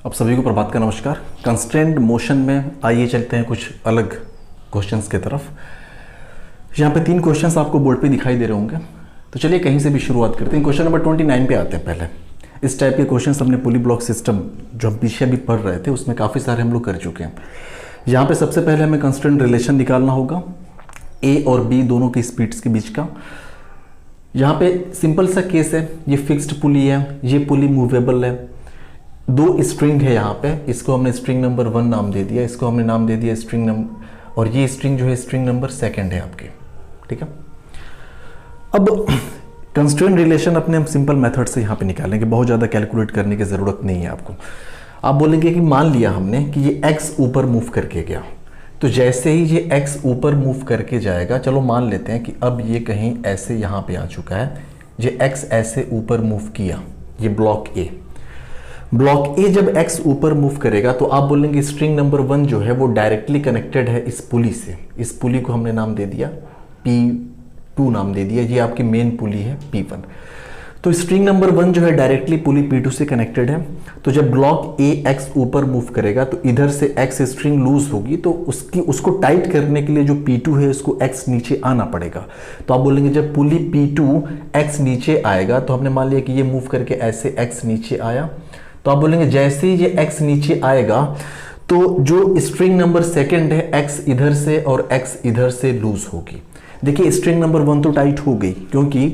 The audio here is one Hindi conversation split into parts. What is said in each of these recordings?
आप सभी को प्रभात का नमस्कार। कंस्ट्रेंट मोशन में आइए चलते हैं कुछ अलग क्वेश्चंस की तरफ। यहाँ पे 3 क्वेश्चंस आपको बोर्ड पे दिखाई दे रहे होंगे, तो चलिए कहीं से भी शुरुआत करते हैं। क्वेश्चन नंबर 29 पे आते हैं। पहले इस टाइप के क्वेश्चंस हमने पुली ब्लॉक सिस्टम जो हम पीछे भी पढ़ रहे थे उसमें काफ़ी सारे हम लोग कर चुके हैं। यहाँ पे सबसे पहले हमें कंस्ट्रेंट रिलेशन निकालना होगा ए और बी दोनों की स्पीड्स के बीच का। यहाँ पे सिंपल सा केस है, ये फिक्स्ड पुली है, ये पुली मूवेबल है, 2 स्ट्रिंग है यहाँ पे, इसको हमने स्ट्रिंग नंबर 1 नाम दे दिया, इसको हमने नाम दे दिया स्ट्रिंग नंबर, और ये स्ट्रिंग जो है स्ट्रिंग नंबर 2 है आपके। ठीक है, अब कंस्ट्रेंट रिलेशन अपने हम सिंपल मेथड से यहाँ पे निकालेंगे, बहुत ज़्यादा कैलकुलेट करने की ज़रूरत नहीं है आपको। आप बोलेंगे कि मान लिया हमने कि ये x ऊपर मूव करके गया, तो जैसे ही ये x ऊपर मूव करके जाएगा, चलो मान लेते हैं कि अब ये कहीं ऐसे यहाँ पे आ चुका है, ये x ऐसे ऊपर मूव किया, ये ब्लॉक ए जब x ऊपर मूव करेगा तो आप बोलेंगे स्ट्रिंग नंबर 1 जो है वो डायरेक्टली कनेक्टेड है इस पुली से। इस पुली को हमने नाम दे दिया P2 नाम दे दिया, ये आपकी मेन पुली है P1। तो स्ट्रिंग नंबर 1 जो है डायरेक्टली पुली P2 से कनेक्टेड है, तो जब ब्लॉक ए x ऊपर मूव करेगा तो इधर से x स्ट्रिंग लूज होगी, तो उसको टाइट करने के लिए जो P2 है उसको x नीचे आना पड़ेगा। तो आप बोलेंगे जब पुली P2 x नीचे आएगा, तो हमने मान लिया कि ये मूव करके ऐसे x नीचे आया, तो आप बोलेंगे जैसे ही ये x नीचे आएगा तो जो स्ट्रिंग नंबर 2 है x इधर से और x इधर से लूज होगी। देखिए स्ट्रिंग नंबर 1 तो टाइट हो गई, क्योंकि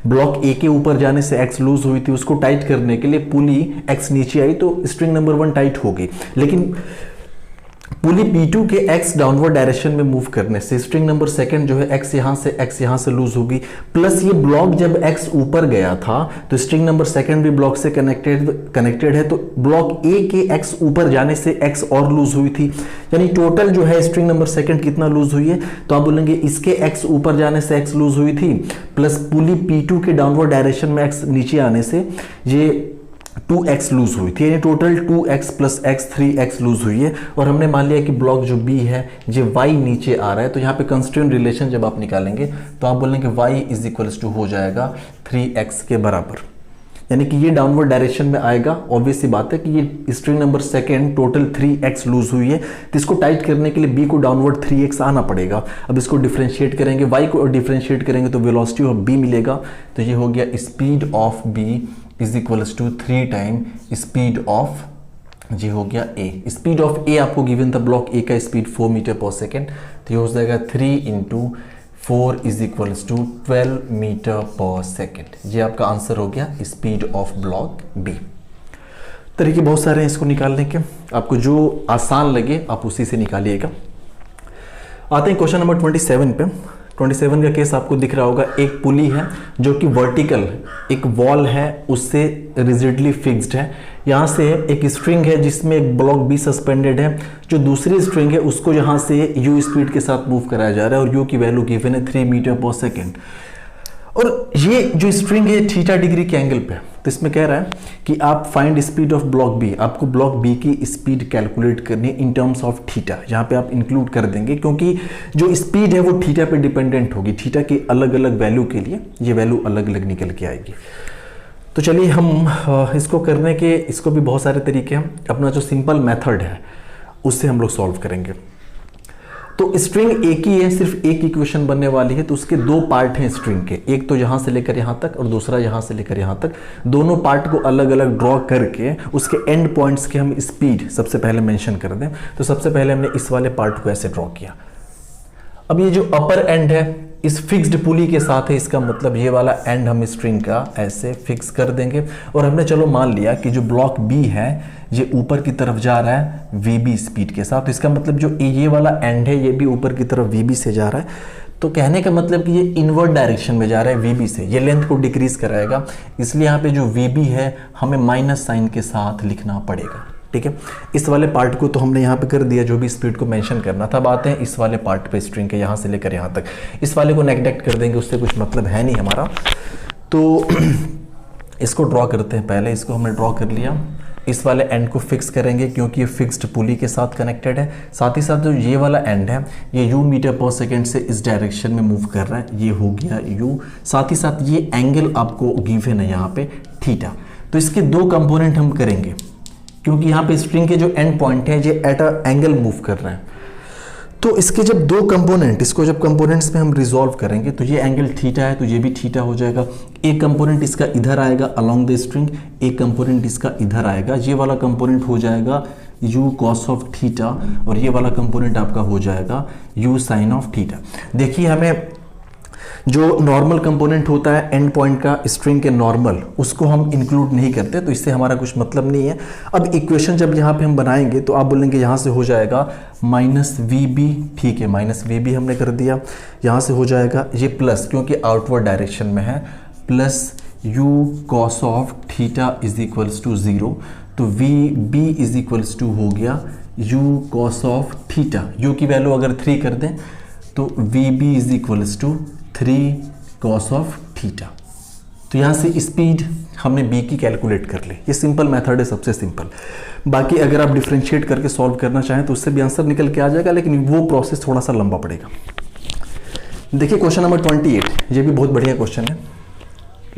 ब्लॉक ए के ऊपर जाने से x लूज हुई थी, उसको टाइट करने के लिए पुली x नीचे आई तो स्ट्रिंग नंबर 1 टाइट हो गई। लेकिन पुली P2 के x डाउनवर्ड डायरेक्शन में मूव करने से स्ट्रिंग नंबर 2 जो है x यहाँ से लूज होगी, प्लस ये ब्लॉक जब x ऊपर गया था तो स्ट्रिंग नंबर 2 भी ब्लॉक से कनेक्टेड है, तो ब्लॉक A के x ऊपर जाने से x और लूज हुई थी, यानी टोटल जो है स्ट्रिंग नंबर 2 कितना लूज हुई है, तो आप बोलेंगे इसके x ऊपर जाने से x लूज हुई थी, प्लस पुली P2 के डाउनवर्ड डायरेक्शन में x नीचे आने से ये 2x लूज हुई थी, यानी total 2x plus x 3x loose हुई है। और हमने मान लिया कि ब्लॉक जो B है ये y नीचे आ रहा है, तो यहाँ पे कंस्ट्रेंट रिलेशन जब आप निकालेंगे तो आप बोलेंगे y इज इक्वल्स टू हो जाएगा 3x के बराबर, यानी कि ये डाउनवर्ड डायरेक्शन में आएगा। ऑब्वियस सी बात है कि ये string number 2 total 3x loose हुई है, तो इसको टाइट करने के लिए b को डाउनवर्ड 3x आना पड़ेगा। अब इसको डिफरेंशिएट करेंगे, y को डिफरेंशिएट करेंगे तो वेलोसिटी ऑफ b मिलेगा, तो ये हो गया speed of b is equals to 3 time speed of, ये हो गया a। स्पीड ऑफ a आपको गिवन था, ब्लॉक a का स्पीड 4 मीटर पर सेकेंड, तो ये हो जाएगा 3 × 4 is equals to 12 meter per second. ये आपका आंसर हो गया स्पीड ऑफ ब्लॉक B। तरीके बहुत सारे हैं इसको निकालने के, आपको जो आसान लगे आप उसी से निकालिएगा। आते हैं क्वेश्चन नंबर 27 पे। 27 का केस आपको दिख रहा होगा, एक पुली है जो कि वर्टिकल एक वॉल है उससे रिजिडली फिक्स्ड है। यहाँ से एक स्ट्रिंग है जिसमें एक ब्लॉक B सस्पेंडेड है, जो दूसरी स्ट्रिंग है उसको यहाँ से u स्पीड के साथ मूव कराया जा रहा है और u की वैल्यू गिवन है 3 मीटर पर सेकेंड। और ये जो स्ट्रिंग है थीटा डिग्री के एंगल पे, तो इसमें कह रहा है कि आप find speed of block B, आपको ब्लॉक B की स्पीड कैलकुलेट करनी इन टर्म्स ऑफ थीटा। यहाँ पे आप इंक्लूड कर देंगे क्योंकि जो स्पीड है वो थीटा पे डिपेंडेंट होगी, थीटा की अलग अलग वैल्यू के लिए ये वैल्यू अलग अलग निकल के आएगी। तो चलिए हम इसको करने के, इसको भी बहुत सारे तरीके हैं, अपना जो सिंपल मेथड है उससे हम लोग सॉल्व करेंगे। तो स्ट्रिंग एक ही है, सिर्फ एक इक्वेशन बनने वाली है, तो उसके 2 पार्ट हैं स्ट्रिंग के, एक तो यहाँ से लेकर यहाँ तक और दूसरा यहाँ से लेकर यहाँ तक। दोनों पार्ट को अलग अलग ड्रॉ करके उसके एंड पॉइंट्स के हम स्पीड सबसे पहले मेंशन कर दें। तो सबसे पहले हमने इस वाले पार्ट को ऐसे ड्रॉ किया। अब ये जो अपर एंड है इस फिक्स्ड पुली के साथ है, इसका मतलब ये वाला एंड हम स्ट्रिंग का ऐसे फिक्स कर देंगे। और हमने चलो मान लिया कि जो ब्लॉक B है ये ऊपर की तरफ जा रहा है VB स्पीड के साथ, तो इसका मतलब जो ये वाला एंड है ये भी ऊपर की तरफ VB से जा रहा है। तो कहने का मतलब कि ये इनवर्ड डायरेक्शन में जा रहा है VB से, ये लेंथ को डिक्रीज कराएगा, इसलिए यहाँ पे जो VB है हमें माइनस साइन के साथ लिखना पड़ेगा। ठीक है, इस वाले पार्ट को तो हमने यहाँ पे कर दिया जो भी स्पीड को मेंशन करना था। अब आते हैं इस वाले पार्ट पे स्ट्रिंग के, यहाँ से लेकर यहाँ तक। इस वाले को नेग्लेक्ट कर देंगे, उससे कुछ मतलब है नहीं हमारा, तो इसको ड्रॉ करते हैं। पहले इसको हमने ड्रॉ कर लिया, इस वाले एंड को फिक्स करेंगे क्योंकि ये फिक्स्ड पुली के साथ कनेक्टेड है। साथ ही साथ जो ये वाला एंड है ये u मीटर पर सेकेंड से इस डायरेक्शन में मूव कर रहा है, ये हो गया u। साथ ही साथ ये एंगल आपको गिवन है यहाँ पे थीटा। तो इसके 2 कंपोनेंट हम करेंगे, क्योंकि यहाँ पे स्ट्रिंग के जो एंड पॉइंट हैं ये एट अ एंगल मूव कर रहे हैं। तो इसके जब दो कंपोनेंट, इसको जब कंपोनेंट्स में हम रिजॉल्व करेंगे तो ये एंगल थीटा है तो ये भी थीटा हो जाएगा। एक कंपोनेंट इसका इधर आएगा अलोंग द स्ट्रिंग, एक कंपोनेंट इसका इधर आएगा, ये वाला कंपोनेंट हो जाएगा u cos ऑफ थीटा और ये वाला कंपोनेंट आपका हो जाएगा u sin ऑफ थीटा। देखिए हमें जो नॉर्मल कंपोनेंट होता है एंड पॉइंट का स्ट्रिंग के नॉर्मल, उसको हम इंक्लूड नहीं करते, तो इससे हमारा कुछ मतलब नहीं है। अब इक्वेशन जब यहाँ पे हम बनाएंगे तो आप बोलेंगे यहाँ से हो जाएगा माइनस वी बी, ठीक है, माइनस वी बी हमने कर दिया। यहाँ से हो जाएगा ये प्लस, क्योंकि आउटवर्ड डायरेक्शन में है, plus u cos of theta is equals to 0, तो V B is equals to हो गया u cos of theta. u की वैल्यू अगर 3 कर दें तो V B is equals to 3 cos of theta. तो यहाँ से स्पीड हमने b की कैलकुलेट कर ली। ये सिंपल मेथड है, सबसे सिंपल। बाकी अगर आप डिफरेंशिएट करके सॉल्व करना चाहें तो उससे भी आंसर निकल के आ जाएगा, लेकिन वो प्रोसेस थोड़ा सा लंबा पड़ेगा। देखिए क्वेश्चन नंबर 28, ये भी बहुत बढ़िया क्वेश्चन है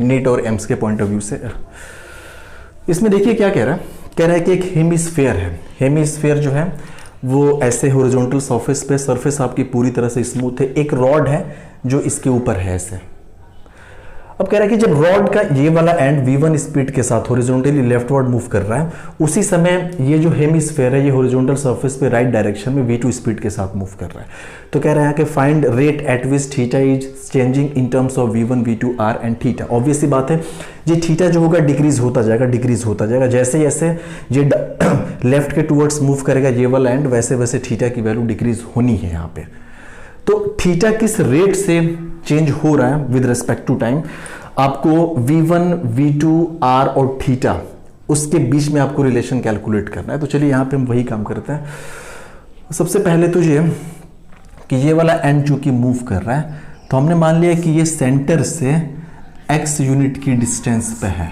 नीट और एम्स के पॉइंट ऑफ व्यू से। इसमें देखिए क्या कह रहा है, कह रहा है कि एक हेमिस्फीयर है। हेमिस्फीयर जो है वो ऐसे हॉरिजॉन्टल सरफेस पे, सरफेस आपकी पूरी तरह से स्मूथ है, एक रॉड है जो इसके ऊपर है ऐसे। अब कह रहा है कि जब रॉड का ये वाला एंड v1 स्पीड के साथ हॉरिजॉन्टली लेफ्टवर्ड मूव कर रहा है, उसी समय ये जो हेमिस्फीयर है ये हॉरिजॉन्टल सरफेस पे राइट डायरेक्शन में v2 स्पीड के साथ मूव कर रहा है। तो कह रहा है कि find rate at which theta is changing in terms of v1 v2 r and theta. Obvious सी बात है, ये थीटा जो होगा डिक्रीज होता जाएगा, डिक्रीज होता जाएगा। जैसे जैसे ये लेफ्ट के टूवर्ड्स मूव करेगा ये वाला एंड, वैसे वैसे थीटा की वैल्यू डिक्रीज होनी है यहाँ पे। तो थीटा किस रेट से चेंज हो रहा है विद रिस्पेक्ट टू टाइम, आपको v1 v2 r और थीटा उसके बीच में आपको रिलेशन कैलकुलेट करना है। तो चलिए यहाँ पे हम वही काम करते हैं। सबसे पहले तो ये कि ये वाला एंड चूंकि मूव कर रहा है, तो हमने मान लिया कि ये सेंटर से x यूनिट की डिस्टेंस पे है।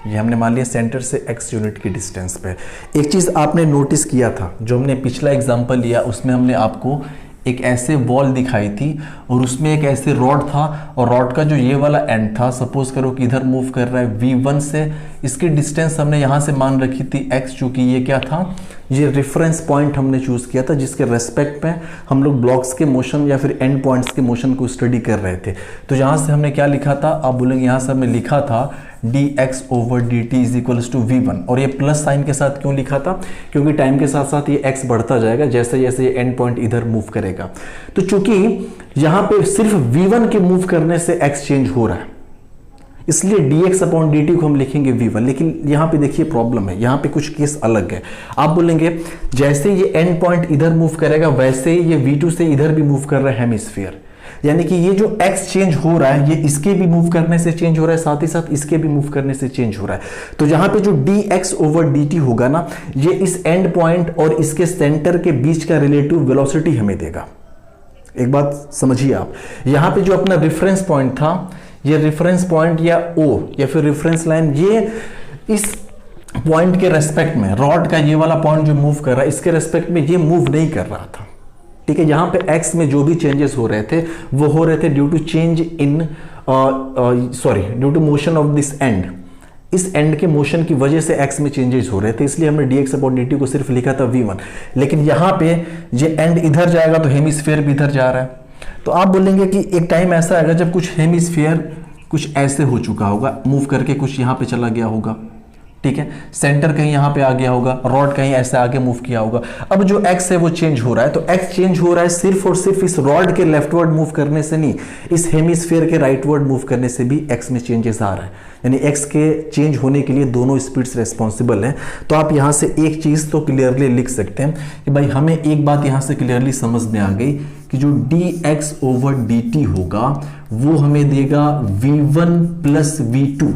ये हमने मान लिया सेंटर से x यूनिट की डिस्टेंस पे। एक चीज़ आपने नोटिस किया था, जो हमने पिछला एग्जाम्पल लिया उसमें हमने आपको एक ऐसे वॉल दिखाई थी और उसमें एक ऐसे रॉड था, और रॉड का जो ये वाला एंड था, सपोज करो कि इधर मूव कर रहा है v1 से, इसकी डिस्टेंस हमने यहाँ से मान रखी थी x, चूंकि ये क्या था, ये रेफरेंस पॉइंट हमने चूज किया था जिसके रेस्पेक्ट में हम लोग ब्लॉक्स के मोशन या फिर एंड पॉइंट्स के मोशन को स्टडी कर रहे थे। तो यहाँ से हमने क्या लिखा था, आप बोलेंगे यहाँ से हमने लिखा था dx over dt is equals to v1, और ये प्लस साइन के साथ क्यों लिखा था, क्योंकि टाइम के साथ साथ ये x बढ़ता जाएगा जैसे जैसे ये एंड पॉइंट इधर मूव करेगा। तो चूंकि यहाँ पे सिर्फ v1 के मूव करने से x चेंज हो रहा है, इसलिए dx अपॉन dt को हम लिखेंगे v1। लेकिन यहाँ पे देखिए प्रॉब्लम है, यहाँ पे कुछ केस अलग है। आप बोलेंगे जैसे ये एंड पॉइंट इधर मूव करेगा वैसे ही ये v2 से इधर भी मूव कर रहा है हेमिस्फीयर, यानी कि ये जो x चेंज हो रहा है ये इसके भी मूव करने से चेंज हो रहा है, साथ ही साथ इसके भी मूव करने से चेंज हो रहा है। तो यहाँ पे जो dx ओवर dt होगा ना, ये इस एंड पॉइंट और इसके सेंटर के बीच का रिलेटिव वेलोसिटी हमें देगा। एक बात समझिए आप, यहाँ पे जो अपना रेफरेंस पॉइंट था, ये रेफरेंस पॉइंट या O या फिर रेफरेंस लाइन, ये इस पॉइंट के रेस्पेक्ट में, रॉड का ये वाला पॉइंट जो मूव कर रहा है इसके रेस्पेक्ट में ये मूव नहीं कर रहा था, ठीक है। यहाँ पे x में जो भी चेंजेस हो रहे थे वो हो रहे थे due to change in due to motion of this end. इस एंड के मोशन की वजह से x में चेंजेस हो रहे थे, इसलिए हमने dx अपॉन dt को सिर्फ लिखा था v1। लेकिन यहाँ पे ये एंड इधर जाएगा तो हेमिस्फीयर भी इधर जा रहा है। तो आप बोलेंगे कि एक टाइम ऐसा आएगा जब कुछ हेमिस्फीयर कुछ ऐसे हो चुका होगा, मूव करके कुछ यहाँ पे चला गया होगा, ठीक है, सेंटर कहीं यहाँ पे आ गया होगा, रॉड कहीं ऐसे आगे मूव किया होगा। अब जो x है वो चेंज हो रहा है, तो x चेंज हो रहा है सिर्फ और सिर्फ इस रॉड के लेफ्टवर्ड मूव करने से नहीं, इस हेमिस्फीयर के राइटवर्ड मूव करने से भी x में चेंजेस आ रहा है। यानी x के चेंज होने के लिए दोनों स्पीड्स रेस्पॉन्सिबल हैं। तो आप यहाँ से एक चीज़ तो क्लियरली लिख सकते हैं कि भाई हमें एक बात यहाँ से क्लियरली समझ में आ गई कि जो dx ओवर dt होगा वो हमें देगा v1 प्लस v2।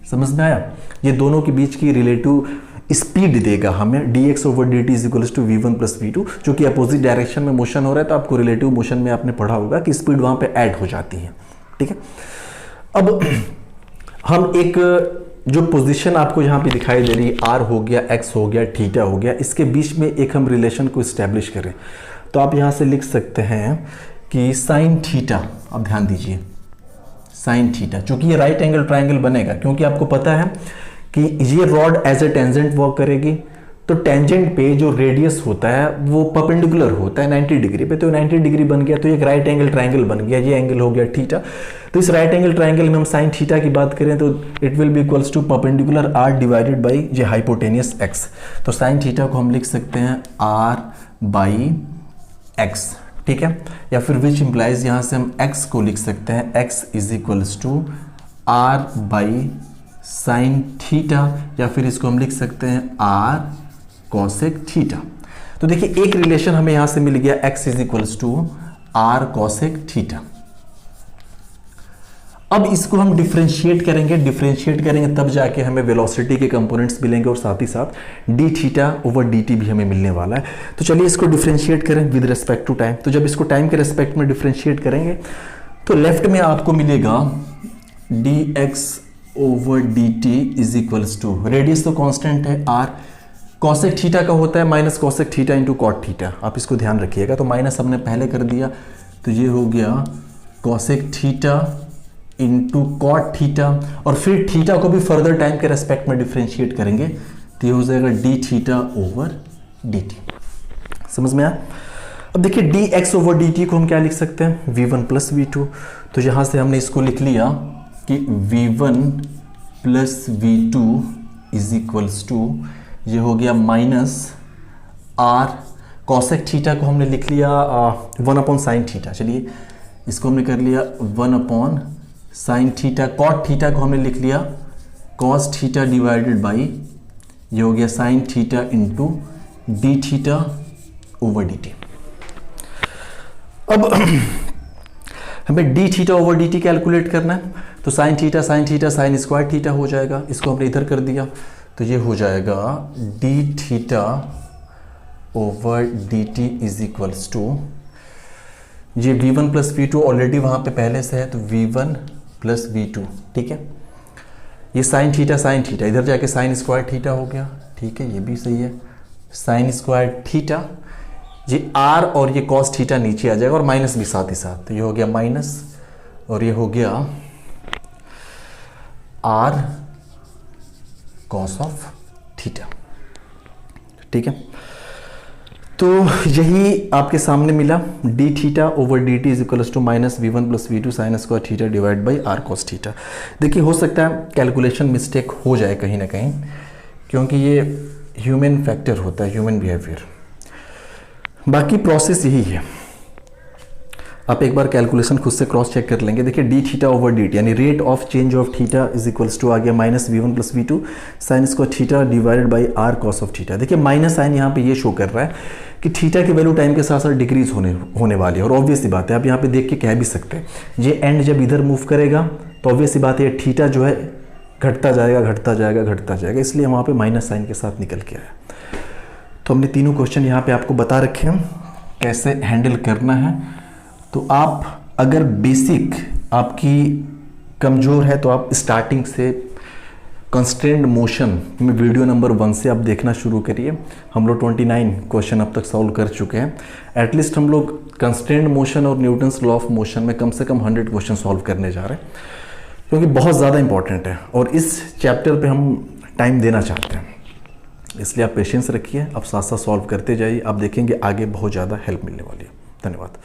समझ में आया, ये दोनों के बीच की रिलेटिव स्पीड देगा हमें dx over dt is equals to v1 plus v2, जो कि अपोजिट डायरेक्शन में मोशन हो रहा है। तो आपको रिलेटिव मोशन में आपने पढ़ा होगा कि स्पीड वहां पे ऐड हो जाती है, ठीक है। अब हम एक जो पोजीशन आपको यहाँ पे दिखाई दे रही है, r हो गया, x हो गया, थीटा हो गया, इसके बीच में एक हम रिलेशन को स्टैब्लिश करें। तो आप यहाँ से लिख सकते हैं कि साइन थीटा, अब ध्यान दीजिए साइन थीटा, चूंकि ये राइट एंगल ट्राइंगल बनेगा, क्योंकि आपको पता है कि ये rod as a tangent work करेगी, तो टेंजेंट पे जो रेडियस होता है वो परपेंडिकुलर होता है 90 डिग्री पे, तो 90 डिग्री बन गया, तो एक राइट एंगल ट्राइंगल बन गया, ये एंगल हो गया थीटा। तो इस राइट एंगल ट्राइंगल में हम साइन थीटा की बात करें तो it will be equals to perpendicular R divided by ये हाइपोटेनियस एक्स। तो साइन थीटा को हम लिख सकते हैं आर बाई एक्स, ठीक है, या फिर विच इंप्लाइज यहाँ से हम एक्स को लिख सकते हैं X is equals to R by sine theta, या फिर इसको हम लिख सकते हैं आर कॉसेक थीटा। तो देखिए एक रिलेशन हमें यहां से मिल गया x is equals to R cosec theta. अब इसको हम डिफरेंशिएट करेंगे तब जाके हमें वेलोसिटी के कंपोनेंट्स मिलेंगे और साथ ही साथ D theta over D T भी हमें मिलने वाला है। तो चलिए इसको डिफरेंशिएट करें विद रिस्पेक्ट टू टाइम। तो जब इसको टाइम के रिस्पेक्ट में डिफरेंशिएट करेंगे तो लेफ्ट में आपको मिलेगा D X over D T is equals to, radius तो कांस्टेंट है r, कॉसेक थीटा का होता है minus cosec theta into cot theta, आप इसको ध्यान रखिएगा। तो माइनस हमने पहले कर दिया, तो ये हो गया cosec theta into cot theta, और फिर थीटा को भी फर्दर टाइम के रेस्पेक्ट में डिफरेंशिएट करेंगे तो ये हो जाएगा D theta over D T. समझ में आया? अब देखिए D X over D T को हम क्या लिख सकते हैं, V one plus we two. तो यहां से हमने इसको लिख लिया कि v1 plus v2 is equals to, ये हो गया माइनस r कॉसेक थीटा को हमने लिख लिया 1 अपॉन साइन थीटा। चलिए इसको हमने कर लिया 1 upon sine theta, cot theta को हमने लिख लिया कॉस थीटा डिवाइडेड बाई, ये हो गया sine theta into D theta over D T. अब हमें D theta over D T calculate करना है, तो sine theta sine square theta हो जाएगा, इसको हमने इधर कर दिया तो ये हो जाएगा D theta over D T is equals to, ये v1 प्लस v2 ऑलरेडी वहाँ पे पहले से है तो v1 प्लस v2, ठीक है। ये साइन थीटा इधर जाके साइन स्क्वायर थीटा हो गया, ठीक है, ये भी सही है, साइन स्क्वायर थीटा, ये r और ये कॉस थीटा नीचे आ जाएगा और माइनस भी साथ ही साथ, तो ये हो गया माइनस और ये हो गया r कॉस ऑफ थीटा, ठीक है। तो यही आपके सामने मिला D theta over D T is equals to minus we one plus we two sine square theta divide by are cos theta. देखिए हो सकता है कैलकुलेशन मिस्टेक हो जाए कहीं ना कहीं, क्योंकि ये ह्यूमन फैक्टर होता है, ह्यूमन बिहेवियर। बाकी प्रोसेस यही है, आप एक बार कैलकुलेशन खुद से क्रॉस चेक कर लेंगे। देखिए d theta over D t यानी rate of change of theta is equals to आ गया minus we one plus we two sine square theta divided by are cos of theta. देखिए माइनस साइन यहाँ पे ये शो कर रहा है कि थीटा की वैल्यू टाइम के साथ साथ डिक्रीज होने वाली है, और ऑब्वियस सी बात है आप यहाँ पे देख के कह भी सकते हैं ये एंड जब इधर मूव करेगा तो ऑब्वियस सी बात है थीटा जो है घटता जाएगा, इसलिए वहाँ पे माइनस साइन के साथ निकल के आया। तो हमने तीनों क्वेश्चन यहाँ पे आपको बता रखे हैं कैसे हैंडल करना है। तो आप अगर बेसिक आपकी कमज़ोर है तो आप स्टार्टिंग से कंस्ट्रेंट मोशन में वीडियो नंबर 1 से आप देखना शुरू करिए। हम लोग 29 क्वेश्चन अब तक सॉल्व कर चुके हैं। एटलीस्ट हम लोग कंस्ट्रेंट मोशन और न्यूटन्स लॉ ऑफ मोशन में कम से कम 100 क्वेश्चन सॉल्व करने जा रहे हैं, क्योंकि बहुत ज़्यादा इंपॉर्टेंट है और इस चैप्टर पे हम टाइम देना चाहते हैं। इसलिए आप पेशेंस रखिए, आप साथ साथ सॉल्व करते जाइए, आप देखेंगे आगे बहुत ज़्यादा हेल्प मिलने वाली है। धन्यवाद।